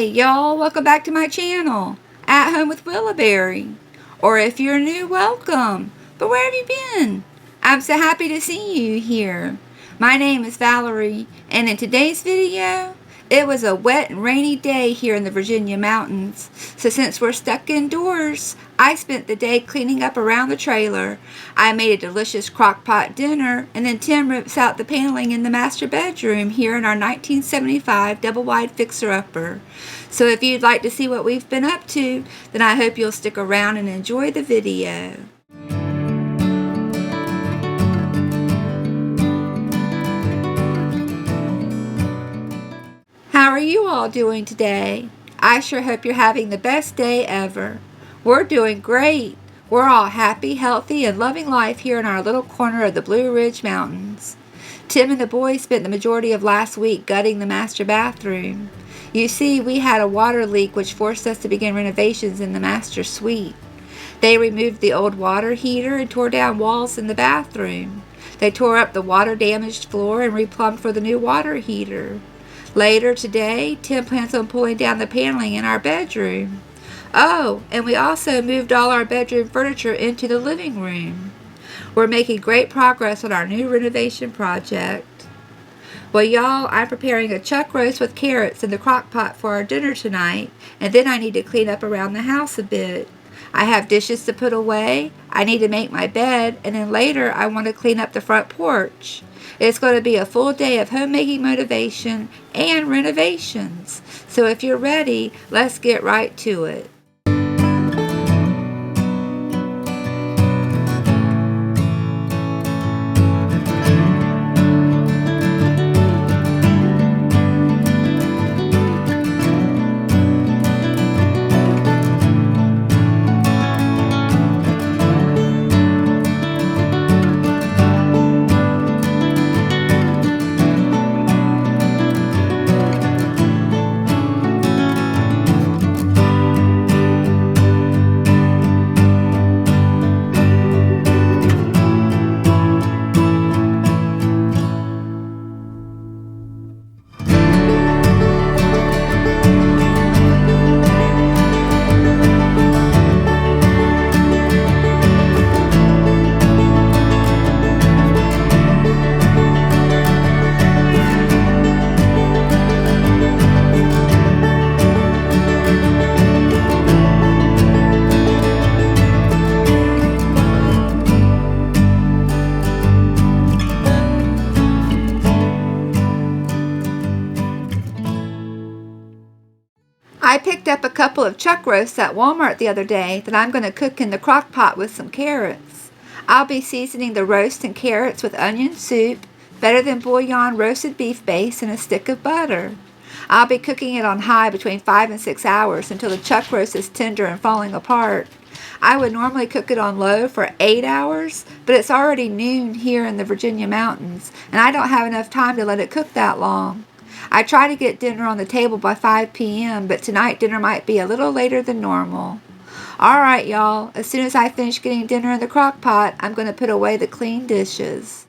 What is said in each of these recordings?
Hey y'all, welcome back to my channel, At Home with Willowberry. Or if you're new, welcome. But where have you been? I'm so happy to see you here. My name is Valerie, and in today's video, it was a wet and rainy day here in the Virginia mountains. So since we're stuck indoors, I spent the day cleaning up around the trailer. I made a delicious crockpot dinner, and then Tim rips out the paneling in the master bedroom here in our 1975 double-wide fixer-upper. So if you'd like to see what we've been up to, then I hope you'll stick around and enjoy the video. How are you all doing today? I sure hope you're having the best day ever. We're doing great. We're all happy, healthy, and loving life here in our little corner of the Blue Ridge Mountains. Tim and the boys spent the majority of last week gutting the master bathroom. You see, we had a water leak which forced us to begin renovations in the master suite. They removed the old water heater and tore down walls in the bathroom. They tore up the water-damaged floor and replumbed for the new water heater. Later today, Tim plans on pulling down the paneling in our bedroom. Oh, and we also moved all our bedroom furniture into the living room. We're making great progress on our new renovation project. Well, y'all, I'm preparing a chuck roast with carrots in the crock pot for our dinner tonight, and then I need to clean up around the house a bit. I have dishes to put away, I need to make my bed, and then later I want to clean up the front porch. It's going to be a full day of homemaking motivation and renovations. So if you're ready, let's get right to it. I picked up a couple of chuck roasts at Walmart the other day that I'm going to cook in the crock pot with some carrots. I'll be seasoning the roast and carrots with onion soup, better than bouillon roasted beef base, and a stick of butter. I'll be cooking it on high between 5 and 6 hours until the chuck roast is tender and falling apart. I would normally cook it on low for 8 hours, but it's already noon here in the Virginia mountains, and I don't have enough time to let it cook that long. I try to get dinner on the table by 5 p.m., but tonight dinner might be a little later than normal. Alright, y'all, as soon as I finish getting dinner in the crock pot, I'm going to put away the clean dishes.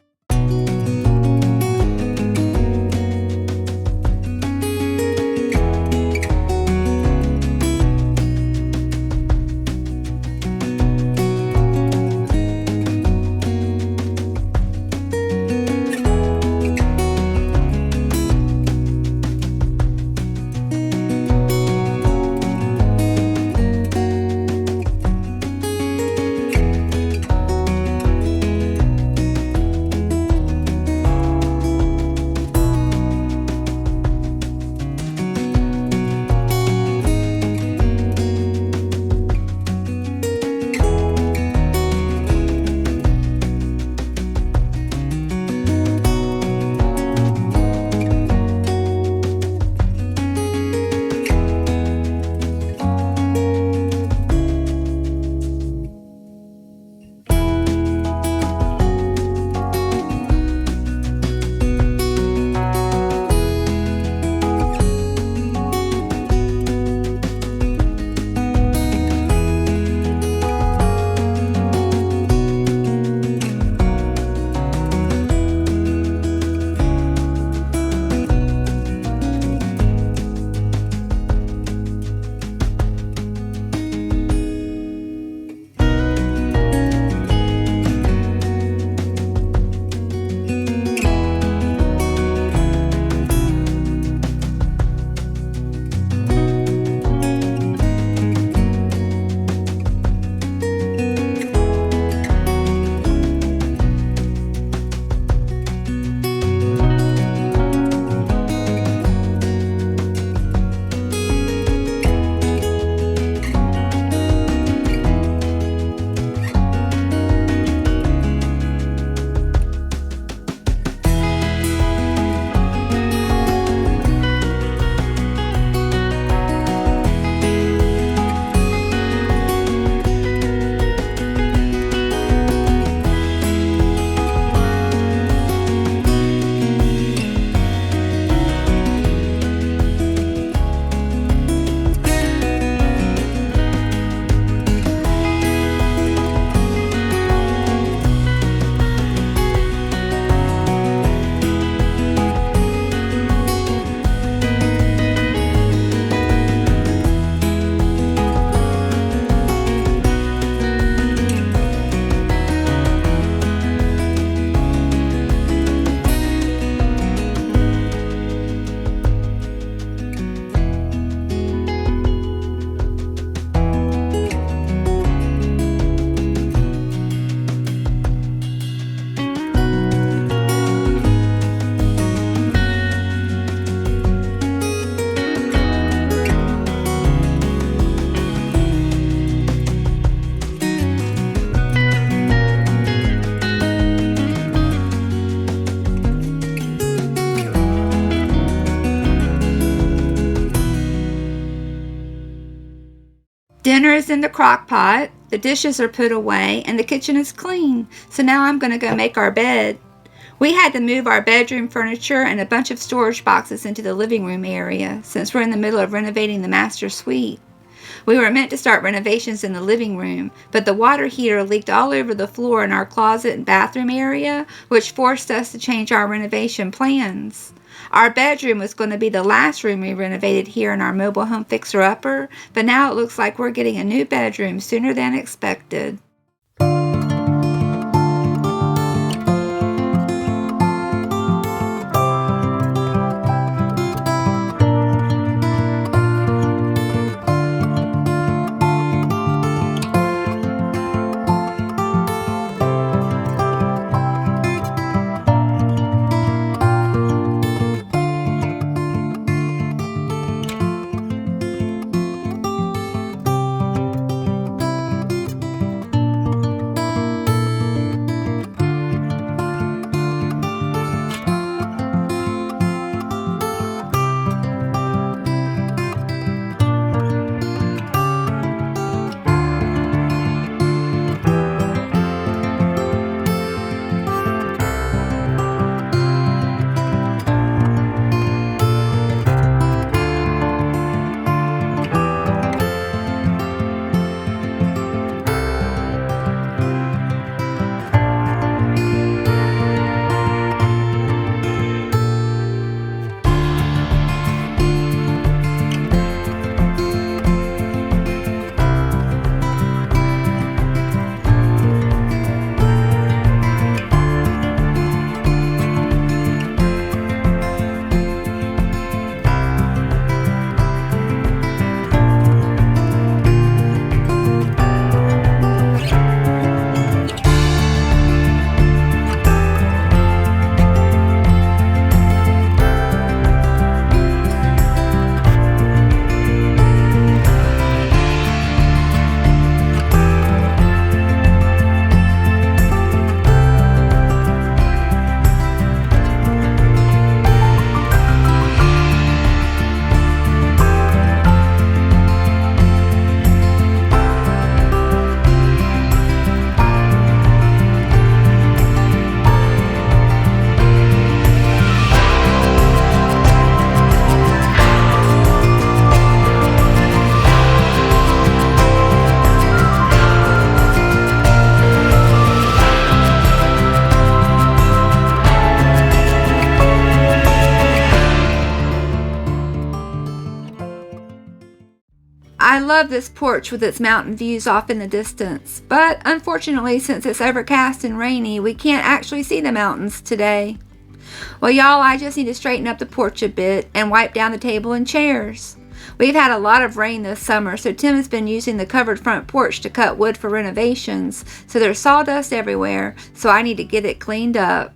Dinner is in the crock pot, the dishes are put away, and the kitchen is clean. So now I'm going to go make our bed. We had to move our bedroom furniture and a bunch of storage boxes into the living room area since we're in the middle of renovating the master suite. We were meant to start renovations in the living room, but the water heater leaked all over the floor in our closet and bathroom area, which forced us to change our renovation plans. Our bedroom was going to be the last room we renovated here in our mobile home fixer-upper, but now it looks like we're getting a new bedroom sooner than expected. I love this porch with its mountain views off in the distance, but unfortunately, since it's overcast and rainy, we can't actually see the mountains today. Well, y'all, I just need to straighten up the porch a bit and wipe down the table and chairs. We've had a lot of rain this summer, so Tim has been using the covered front porch to cut wood for renovations, so there's sawdust everywhere, so I need to get it cleaned up.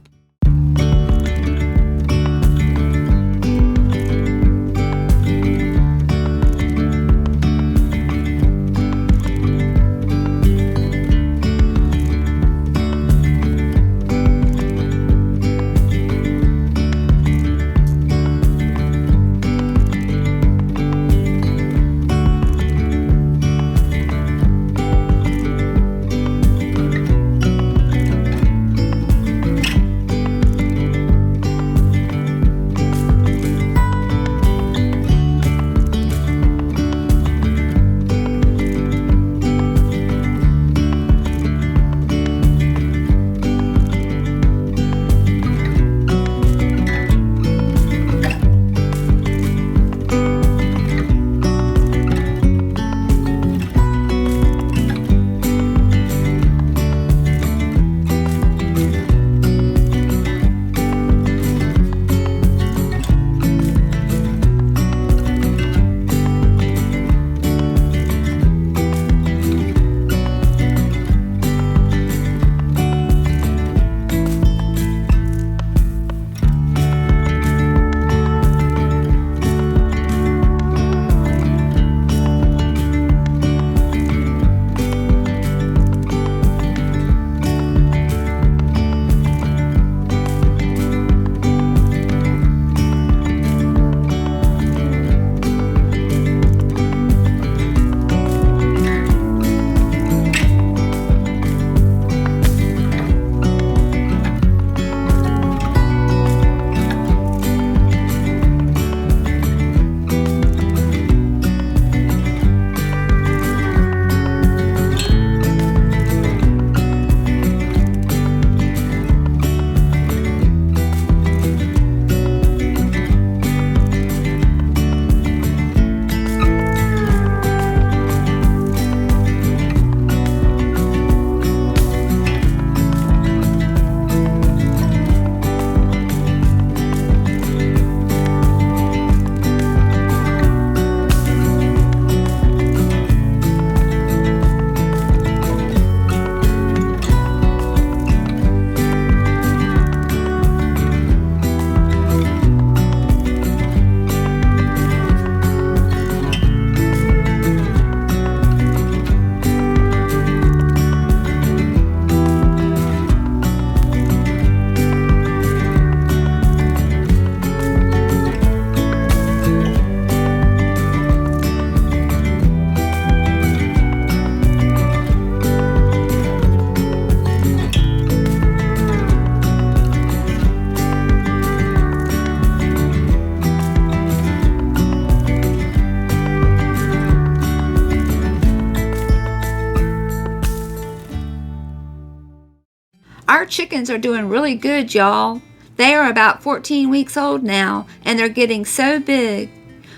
Our chickens are doing really good, y'all. They are about 14 weeks old now, and they're getting so big.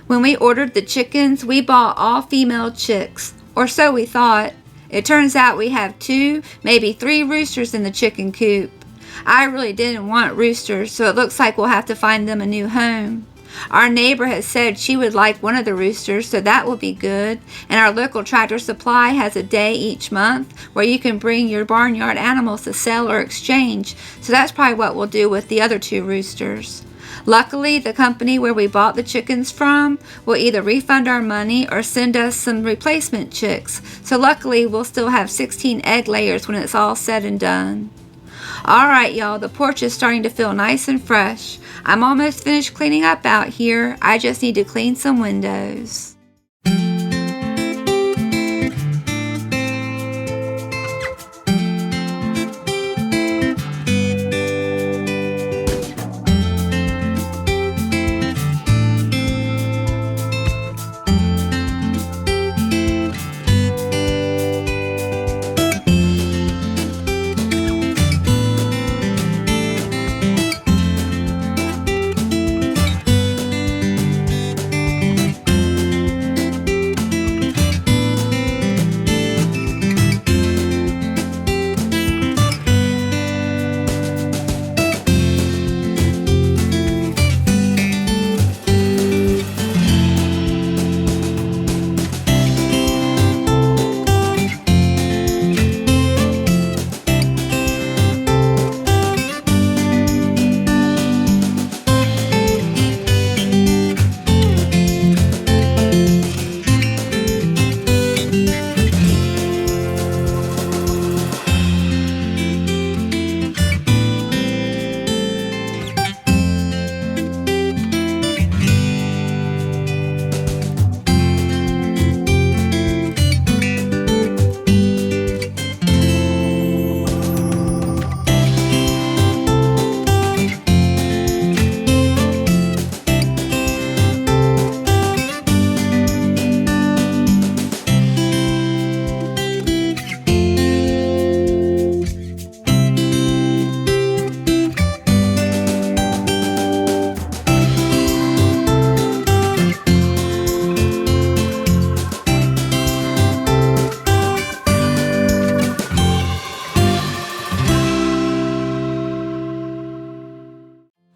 When we ordered the chickens, we bought all female chicks, or so we thought. It turns out we have 2, maybe 3 roosters in the chicken coop. I really didn't want roosters, so it looks like we'll have to find them a new home. Our neighbor has said she would like one of the roosters, so that will be good. And our local Tractor Supply has a day each month where you can bring your barnyard animals to sell or exchange, so that's probably what we'll do with the other 2 roosters. Luckily, the company where we bought the chickens from will either refund our money or send us some replacement chicks, so luckily we'll still have 16 egg layers when it's all said and done. Alright y'all, the porch is starting to feel nice and fresh. I'm almost finished cleaning up out here. I just need to clean some windows.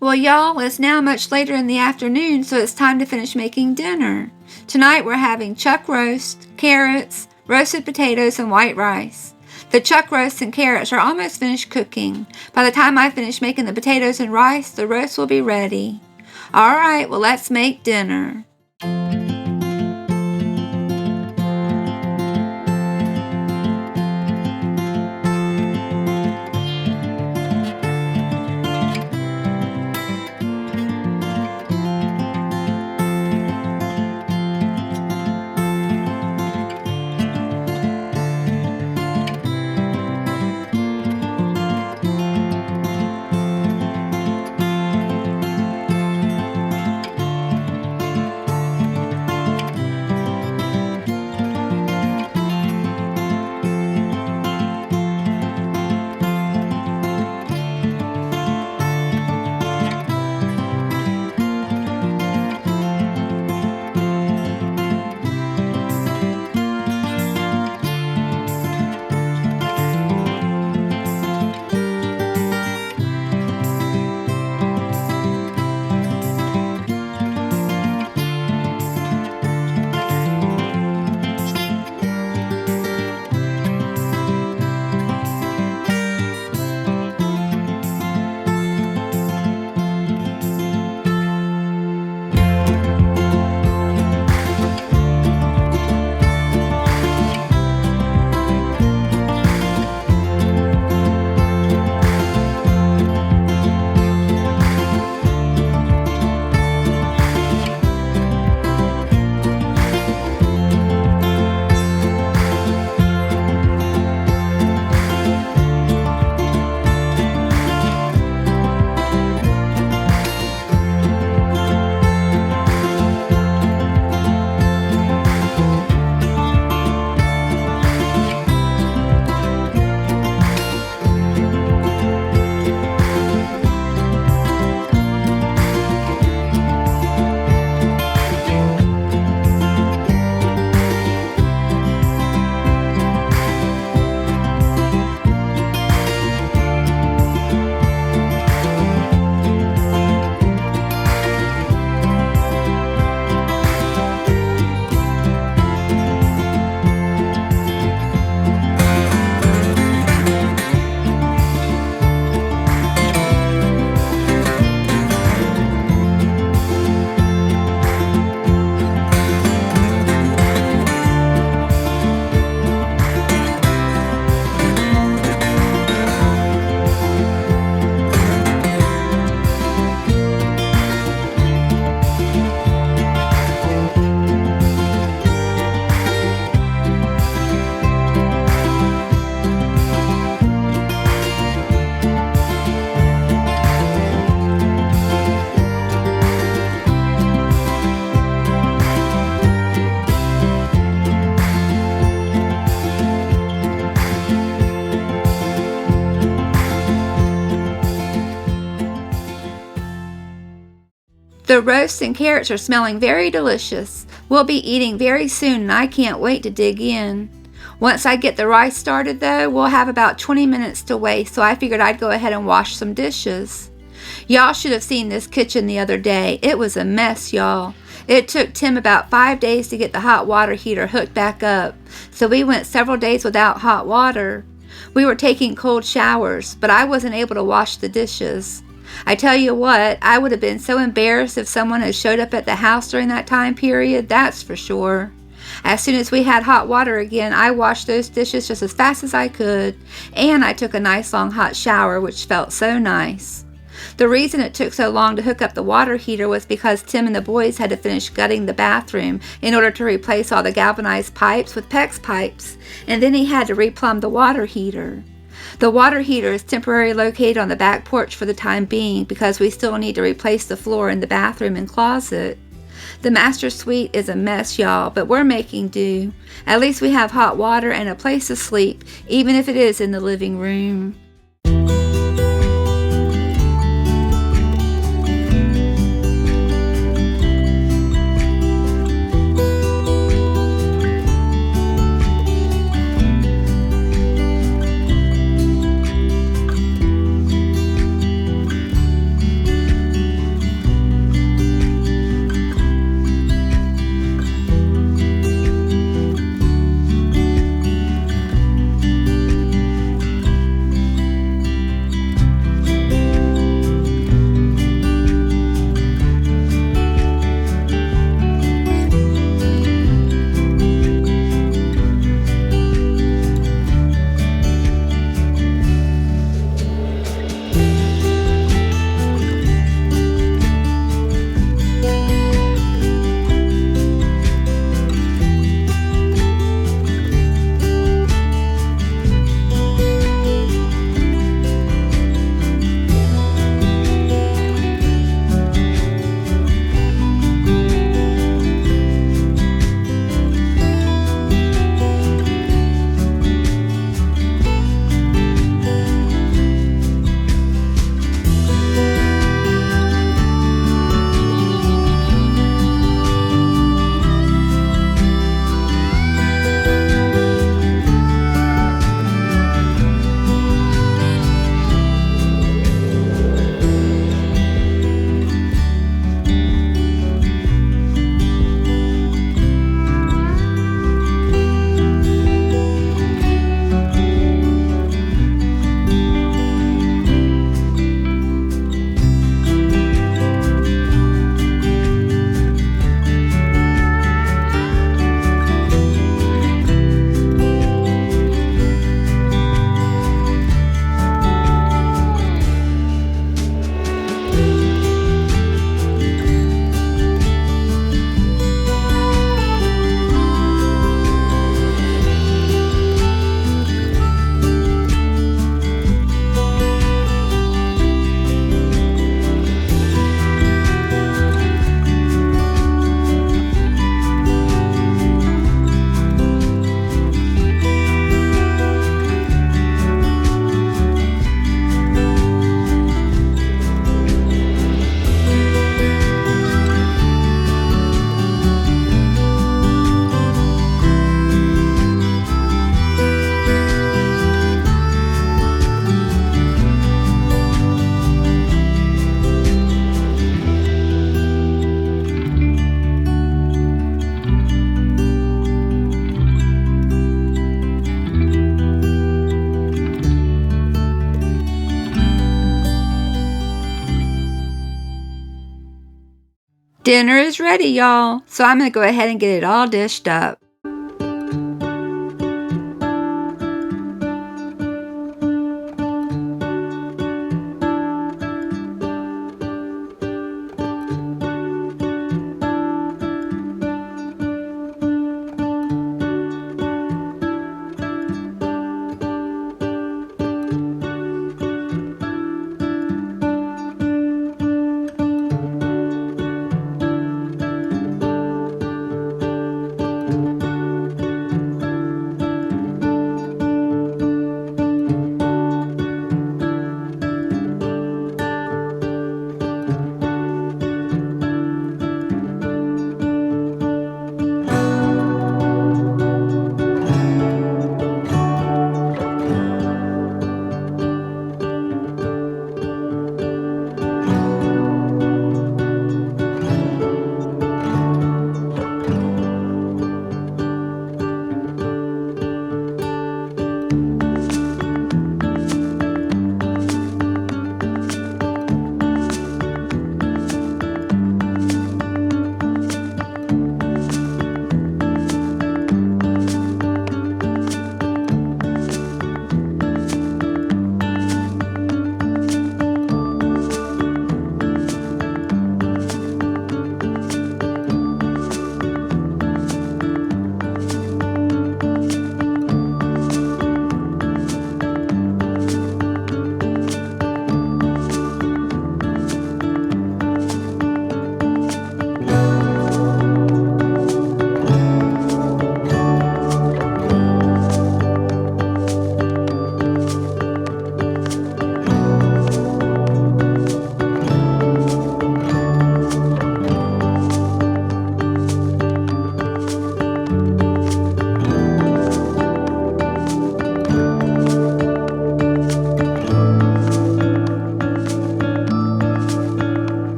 Well, y'all, it's now much later in the afternoon, so it's time to finish making dinner. Tonight we're having chuck roast, carrots, roasted potatoes, and white rice. The chuck roast and carrots are almost finished cooking. By the time I finish making the potatoes and rice, the roast will be ready. Alright, well let's make dinner. The roasts and carrots are smelling very delicious. We'll be eating very soon and I can't wait to dig in. Once I get the rice started though, we'll have about 20 minutes to waste, so I figured I'd go ahead and wash some dishes. Y'all should have seen this kitchen the other day. It was a mess, y'all. It took Tim about 5 days to get the hot water heater hooked back up, so we went several days without hot water. We were taking cold showers, but I wasn't able to wash the dishes. I tell you what, I would have been so embarrassed if someone had showed up at the house during that time period, that's for sure. As soon as we had hot water again, I washed those dishes just as fast as I could, and I took a nice long hot shower, which felt so nice. The reason it took so long to hook up the water heater was because Tim and the boys had to finish gutting the bathroom in order to replace all the galvanized pipes with PEX pipes, and then he had to replumb the water heater. The water heater is temporarily located on the back porch for the time being because we still need to replace the floor in the bathroom and closet. The master suite is a mess, y'all, but we're making do. At least we have hot water and a place to sleep, even if it is in the living room. Dinner is ready, y'all, so I'm going to go ahead and get it all dished up.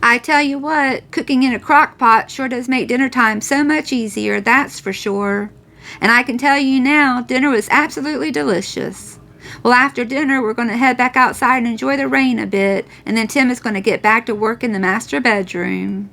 I tell you what, cooking in a crock pot sure does make dinner time so much easier, that's for sure. And I can tell you now, dinner was absolutely delicious. Well, after dinner, we're going to head back outside and enjoy the rain a bit, and then Tim is going to get back to work in the master bedroom.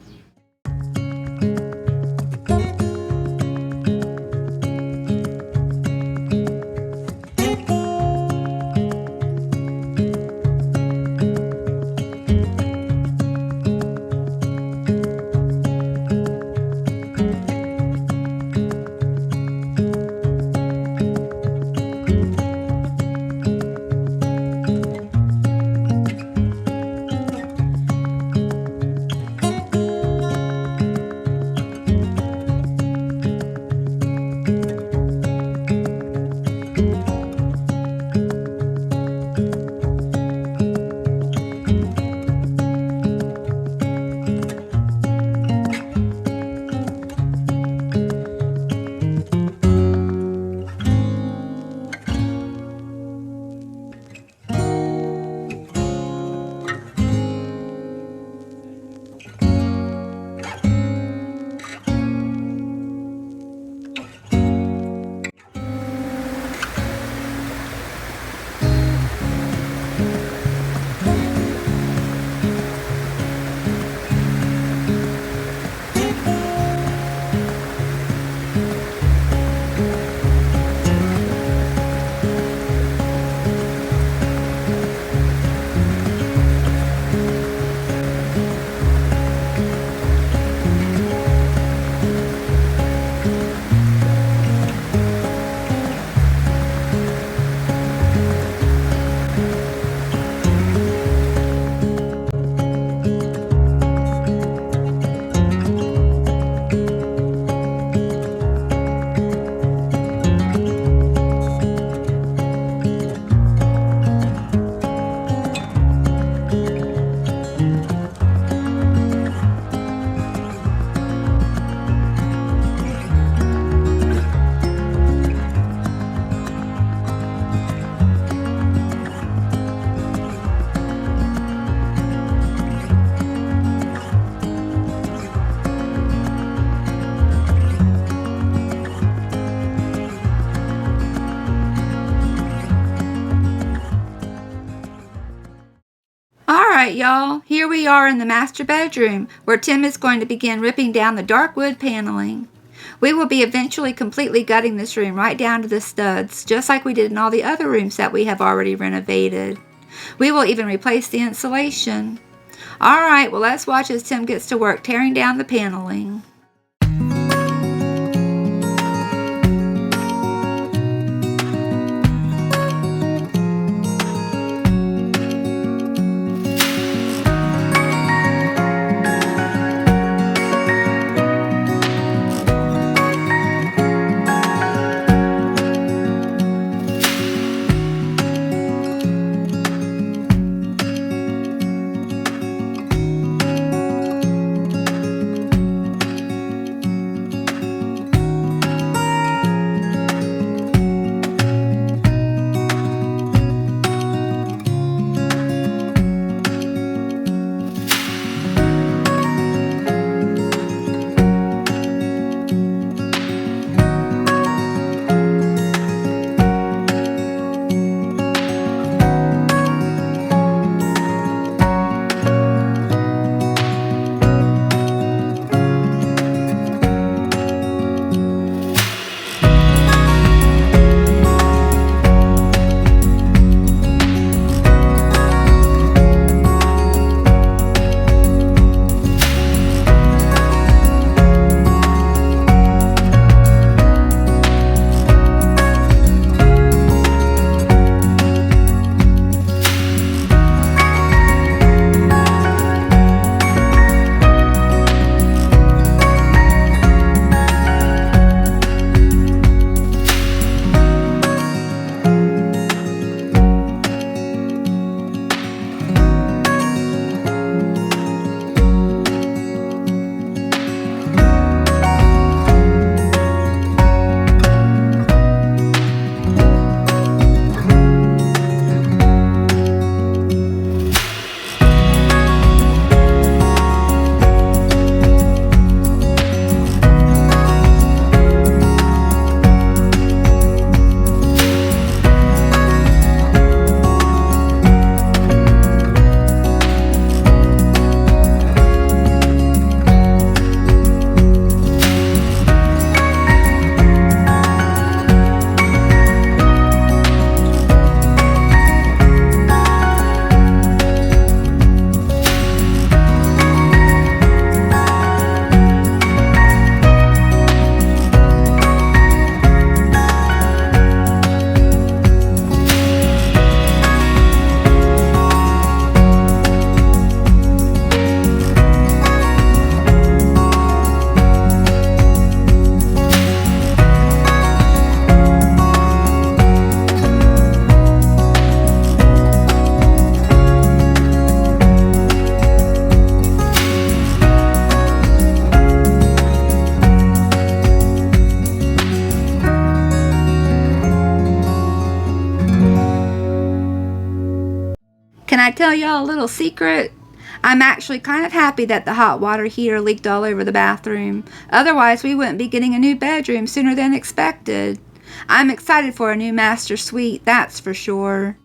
Alright, y'all, here we are in the master bedroom, where Tim is going to begin ripping down the dark wood paneling. We will be eventually completely gutting this room right down to the studs, just like we did in all the other rooms that we have already renovated. We will even replace the insulation. Alright, well let's watch as Tim gets to work tearing down the paneling. tell y'all a little secret? I'm actually kind of happy that the hot water heater leaked all over the bathroom. Otherwise, we wouldn't be getting a new bedroom sooner than expected. I'm excited for a new master suite, that's for sure.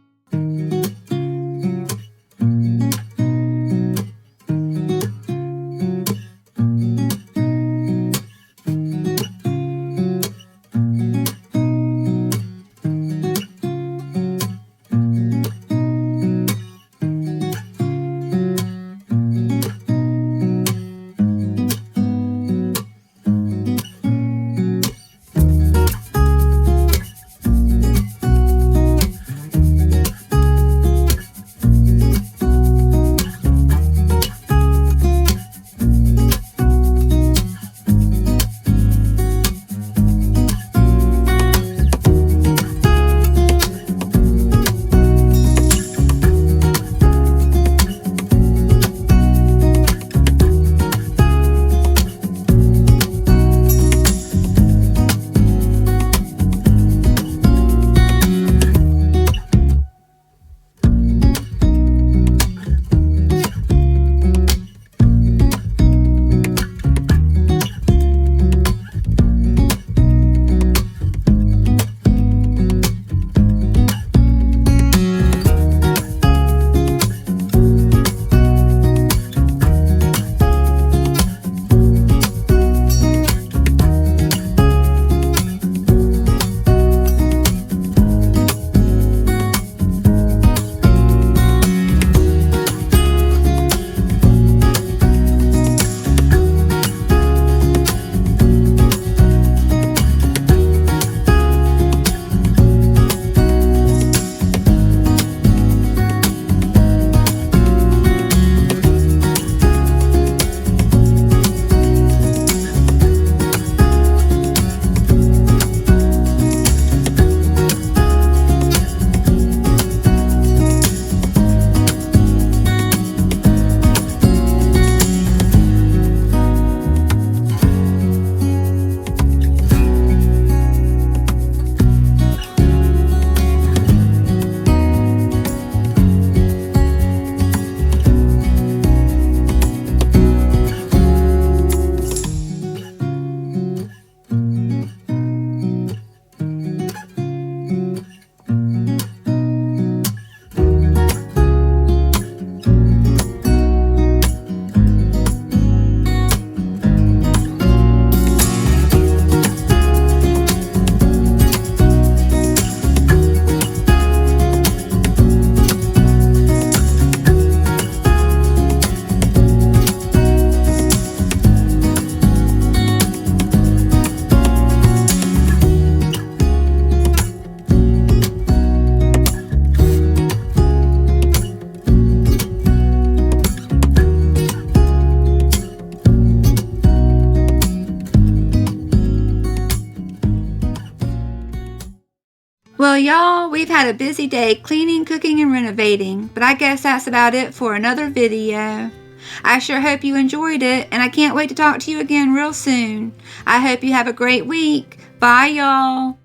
Well, y'all, we've had a busy day cleaning, cooking, and renovating, but I guess that's about it for another video. I sure hope you enjoyed it, and I can't wait to talk to you again real soon. I hope you have a great week. Bye, y'all.